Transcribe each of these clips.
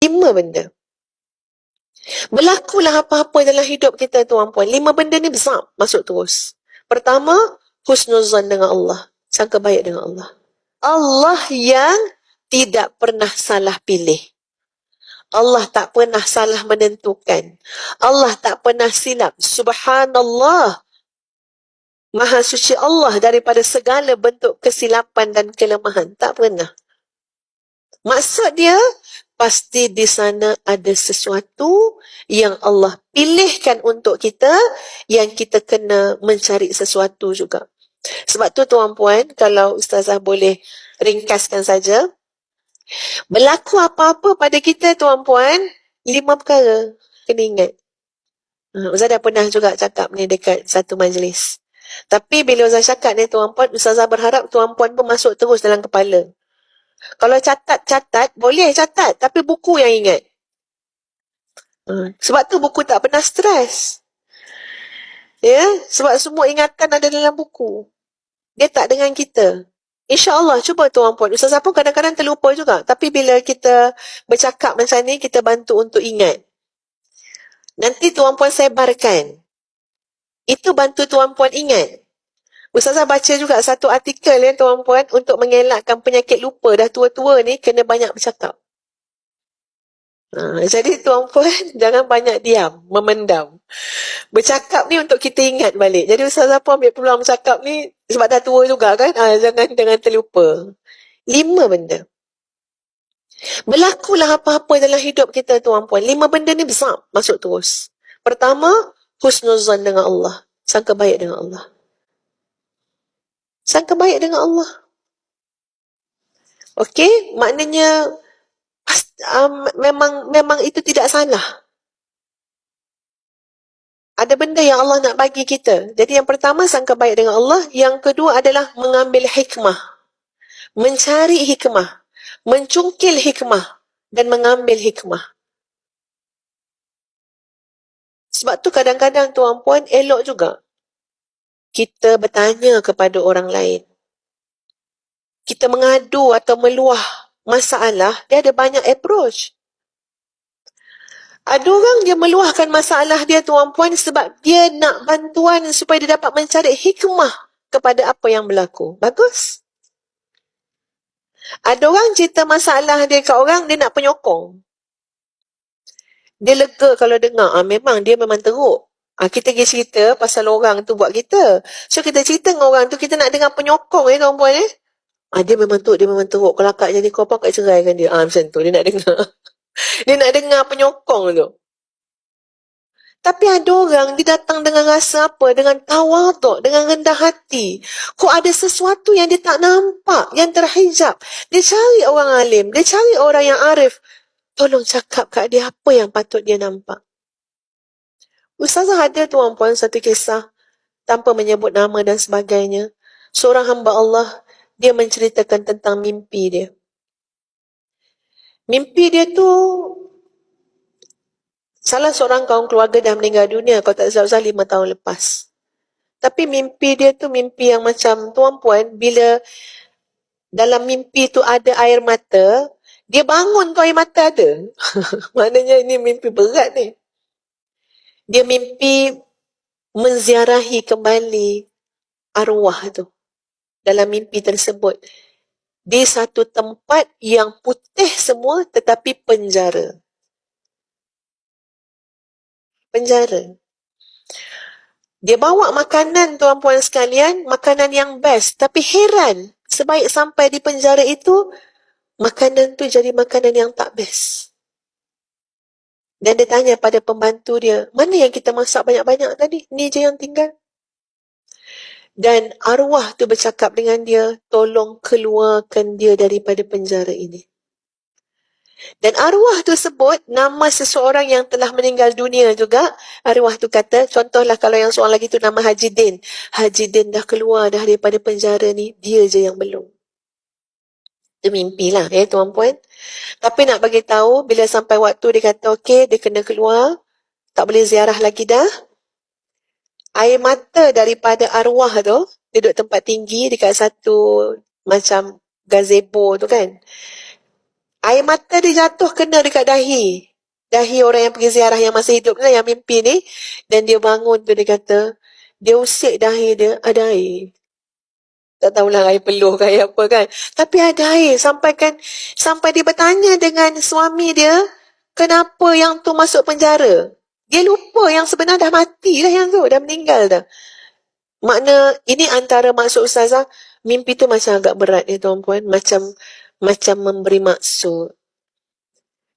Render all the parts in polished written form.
5 benda. Berlakulah apa-apa dalam hidup kita tuan-puan. 5 benda ni besar masuk terus. Pertama, husnuzan dengan Allah. Sangka baik dengan Allah. Allah yang tidak pernah salah pilih. Allah tak pernah salah menentukan. Allah tak pernah silap. Subhanallah. Maha suci Allah daripada segala bentuk kesilapan dan kelemahan. Tak pernah. Maksud dia, pasti di sana ada sesuatu yang Allah pilihkan untuk kita, yang kita kena mencari sesuatu juga. Sebab tu tuan-puan, kalau Ustazah boleh ringkaskan saja, berlaku apa-apa pada kita tuan-puan, 5 perkara kena ingat. Ustazah dah pernah juga cakap ni dekat satu majlis. Tapi bila Ustazah cakap ni tuan-puan, Ustazah berharap tuan-puan pun masuk terus dalam kepala. Kalau catat, boleh catat. Tapi buku yang ingat. Sebab tu buku tak pernah stres. Ya, sebab semua ingatan ada dalam buku. Dia tak dengan kita. InsyaAllah, cuba tuan-puan. Ustazah pun kadang-kadang terlupa juga. Tapi bila kita bercakap macam ni, kita bantu untuk ingat. Nanti tuan-puan sebarkan. Itu bantu tuan-puan ingat. Ustazah baca juga satu artikel ya tuan-puan, untuk mengelakkan penyakit lupa. Dah tua-tua ni, kena banyak bercakap. Jadi tuan-puan, jangan banyak diam, memendam. Bercakap ni untuk kita ingat balik. Jadi Ustazah pun ambil peluang bercakap ni, sebab dah tua juga kan, jangan terlupa. 5 benda. Berlakulah apa-apa dalam hidup kita tuan-puan. 5 benda ni besar masuk terus. Pertama, husnuzan dengan Allah. Sangka baik dengan Allah. Sangka baik dengan Allah. Okey, maknanya memang itu tidak salah. Ada benda yang Allah nak bagi kita. Jadi yang pertama, sangka baik dengan Allah. Yang kedua adalah mengambil hikmah. Mencari hikmah. Mencungkil hikmah. Dan mengambil hikmah. Sebab tu kadang-kadang tuan-puan, elok juga kita bertanya kepada orang lain. Kita mengadu atau meluah masalah, dia ada banyak approach. Ada orang dia meluahkan masalah dia tuan-puan sebab dia nak bantuan supaya dia dapat mencari hikmah kepada apa yang berlaku. Bagus. Ada orang cerita masalah dia kat orang, dia nak penyokong. Dia lega kalau dengar, memang dia memang teruk. Kita pergi cerita pasal orang tu buat kita. So kita cerita dengan orang tu, kita nak dengar penyokong tuan-puan dia memang teruk. Kalau akak jadi kau apa, akak ceraikan dia. Macam tu, dia nak dengar. Dia nak dengar penyokong tu. Tapi ada orang, dia datang dengan rasa apa? Dengan tawaduk, dengan rendah hati. Kok ada sesuatu yang dia tak nampak, yang terhijab. Dia cari orang alim, dia cari orang yang arif. Tolong cakap kat dia apa yang patut dia nampak. Ustazah ada tuan-puan satu kisah, tanpa menyebut nama dan sebagainya. Seorang hamba Allah, dia menceritakan tentang mimpi dia. Mimpi dia tu, salah seorang kaum keluarga dah meninggal dunia, kalau tak salah 5 tahun lepas. Tapi mimpi dia tu mimpi yang macam tuan-puan, bila dalam mimpi tu ada air mata, dia bangun tu air mata ada. Maknanya ini mimpi berat ni. Dia mimpi menziarahi kembali arwah tu. Dalam mimpi tersebut, di satu tempat yang putih semua tetapi penjara. Penjara. Dia bawa makanan tuan-puan sekalian, makanan yang best. Tapi heran, sebaik sampai di penjara itu, makanan tu jadi makanan yang tak best. Dan dia tanya pada pembantu dia, mana yang kita masak banyak-banyak tadi? Ni je yang tinggal. Dan arwah tu bercakap dengan dia, tolong keluarkan dia daripada penjara ini. Dan arwah tu sebut nama seseorang yang telah meninggal dunia juga. Arwah tu kata, contohlah kalau yang seorang lagi tu nama Haji Din. Haji Din dah keluar dah daripada penjara ni, dia je yang belum. Itu mimpi lah tuan-puan. Tapi nak bagi tahu, bila sampai waktu dia kata okey, dia kena keluar, tak boleh ziarah lagi dah. Air mata daripada arwah tu, dia duduk tempat tinggi dekat satu macam gazebo tu kan. Air mata dia jatuh kena dekat dahi. Dahi orang yang pergi ziarah yang masih hidup ni, yang mimpi ni. Dan dia bangun tu, dia kata, dia usik dahi dia, ada air. Tak tahulah air peluh ke air apa kan. Tapi ada air. Sampai dia bertanya dengan suami dia, kenapa yang tu masuk penjara? Dia lupa yang sebenarnya dah mati dah yang tu. Dah meninggal dah. Makna ini antara maksud Ustazah, mimpi tu macam agak berat ya tuan-puan. Macam memberi maksud.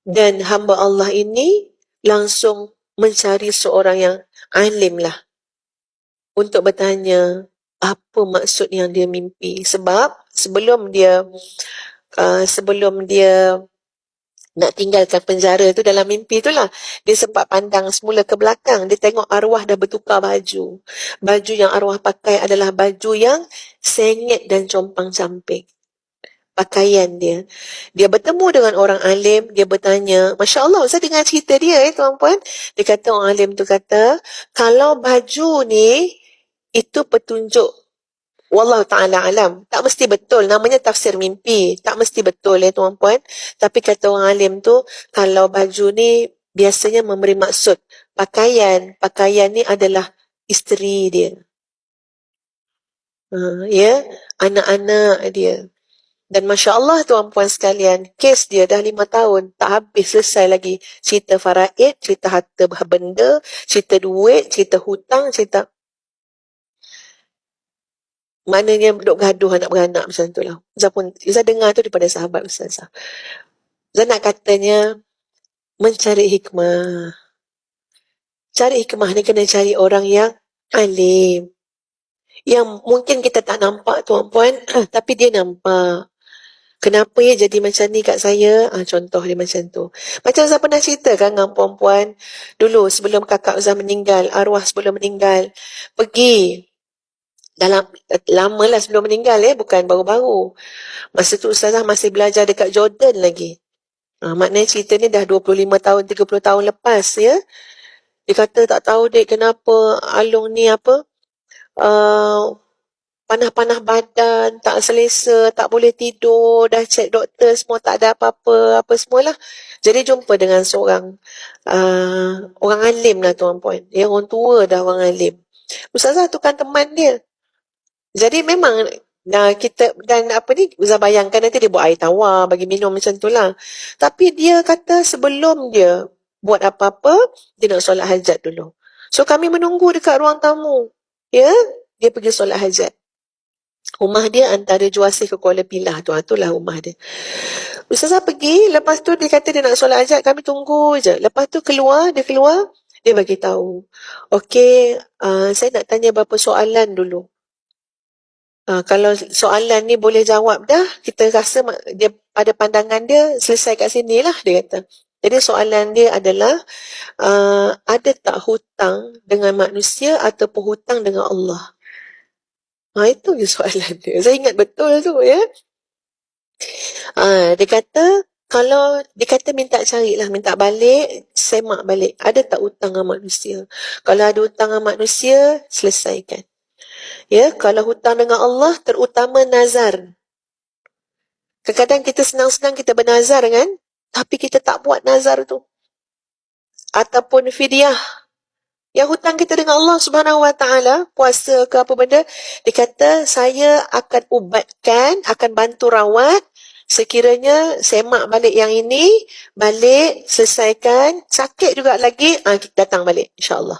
Dan hamba Allah ini langsung mencari seorang yang alim lah untuk bertanya apa maksud yang dia mimpi. Sebab sebelum dia nak tinggalkan penjara tu, dalam mimpi tu lah, dia sempat pandang semula ke belakang. Dia tengok arwah dah bertukar baju. Baju yang arwah pakai adalah baju yang sengit dan compang-camping. Pakaian dia. Dia bertemu dengan orang alim, dia bertanya, Masya Allah, saya dengar cerita dia tuan-puan. Dia kata, orang alim tu kata, kalau baju ni, itu petunjuk. Wallahu ta'ala alam. Tak mesti betul. Namanya tafsir mimpi. Tak mesti betul ya tuan-puan. Tapi kata orang alim tu, kalau baju ni biasanya memberi maksud. Pakaian ni adalah isteri dia. Ya, anak-anak dia. Dan Masya Allah tuan-puan sekalian, kes dia dah 5 tahun, tak habis selesai lagi. Cerita faraid, cerita harta benda, cerita duit, cerita hutang, cerita... Maknanya duk gaduh anak beranak macam tu lah. Ustaz dengar tu daripada sahabat Ustaz. Ustaz nak katanya, mencari hikmah. Cari hikmah ni kena cari orang yang alim. Yang mungkin kita tak nampak tuan-puan, tapi dia nampak. Kenapa ya jadi macam ni kat saya? Contoh dia macam tu. Macam saya pernah cerita kan dengan perempuan, dulu sebelum kakak Ustaz meninggal, arwah sebelum meninggal, pergi dalam lama lah sebelum meninggal bukan baru-baru. Masa tu Ustazah masih belajar dekat Jordan lagi. Maknanya cerita ni dah 25 tahun, 30 tahun lepas ya. Dia kata tak tahu dek kenapa Along ni panah-panah badan, tak selesa, tak boleh tidur, dah cek doktor semua tak ada apa-apa, apa semualah. Jadi jumpa dengan seorang orang alim lah tuan-puan. Ya, orang tua dah, orang alim. Ustazah tu kan teman dia. Jadi memang kita dan apa ni, Ustaz bayangkan nanti dia buat air tawar bagi minum macam tu lah. Tapi dia kata sebelum dia buat apa-apa, dia nak solat hajat dulu. So kami menunggu dekat ruang tamu. Ya, dia pergi solat hajat. Rumah dia antara Juasih ke Kuala Pilah tu, itulah rumah dia. Ustazah pergi, lepas tu dia kata dia nak solat hajat, kami tunggu je. Lepas tu dia keluar, dia bagi tahu. Okey, saya nak tanya beberapa soalan dulu. Kalau soalan ni boleh jawab dah, kita rasa dia pada pandangan dia selesai kat sini lah, dia kata. Jadi soalan dia adalah, ada tak hutang dengan manusia ataupun hutang dengan Allah? Itu je soalan dia. Saya ingat betul tu ya. Dia kata, dia kata minta carilah, minta balik, semak balik. Ada tak hutang dengan manusia? Kalau ada hutang dengan manusia, selesaikan. Ya, kalau hutang dengan Allah, terutama nazar. Kadang-kadang kita senang-senang kita bernazar kan, tapi kita tak buat nazar tu. Ataupun fidyah. Yang hutang kita dengan Allah Subhanahu Wa Taala, puasa ke apa benda, dia kata saya akan ubatkan, akan bantu rawat, sekiranya semak balik yang ini, balik, selesaikan, sakit juga lagi, datang balik insya-Allah.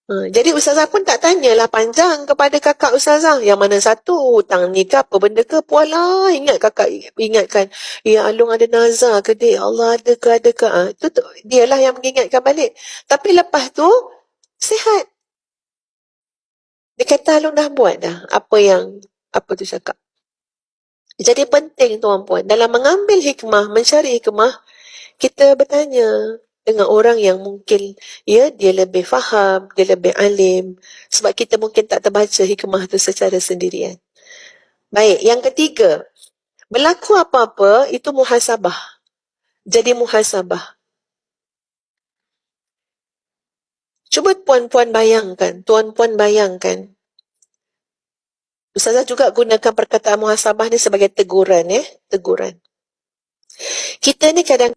Jadi Ustazah pun tak tanyalah panjang kepada kakak Ustazah, yang mana satu hutang ni ke apa benda ke, pualah ingat kakak ingatkan, ya Along ada nazar ke dek, Allah ada ke. Itu dialah yang mengingatkan balik. Tapi lepas tu sihat. Dia kata Along dah buat dah apa tu cakap. Jadi penting tuan-puan, dalam mengambil hikmah, mencari hikmah, kita bertanya dengan orang yang mungkin dia lebih faham, dia lebih alim, sebab kita mungkin tak terbaca hikmah tu secara sendirian. Baik, yang ketiga, berlaku apa-apa itu muhasabah. Jadi muhasabah. Cuba tuan-puan bayangkan. Ustazah juga gunakan perkataan muhasabah ni sebagai teguran. Kita ni kadang